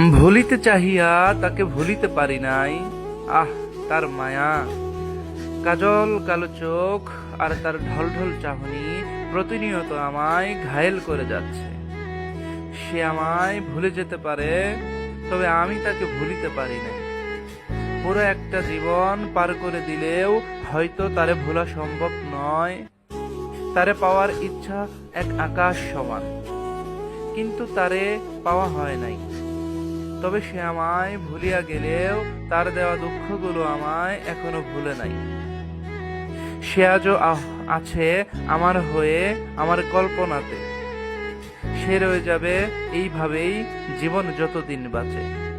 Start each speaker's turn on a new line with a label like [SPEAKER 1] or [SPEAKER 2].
[SPEAKER 1] ভুলিতে চাহিয়া তাকে ভুলিতে পারি নাই। আহ, তার মায়া! কাজল কালো চোখ আর তার ঢলঢল চাহনি প্রতিনিয়ত আমায় ঘায়েল করে যাচ্ছে। সে আমায় ভুলে যেতে পারে, তবে আমি তাকে ভুলিতে পারি না। পুরো একটা জীবন পার করে দিলেও হয়তো তারে ভোলা সম্ভব নয়। তারে পাওয়ার ইচ্ছা এক আকাশ সমান, কিন্তু তারে পাওয়া হয় নাই। তবে সে আমায় ভুলিয়া গেলেও তার দেওয়া দুঃখগুলো আমায় এখনো ভুলে নাই। সে আজও আছে আমার হয়ে, আমার কল্পনাতে। সে রয়ে যাবে এইভাবেই জীবন যতদিন বাঁচে।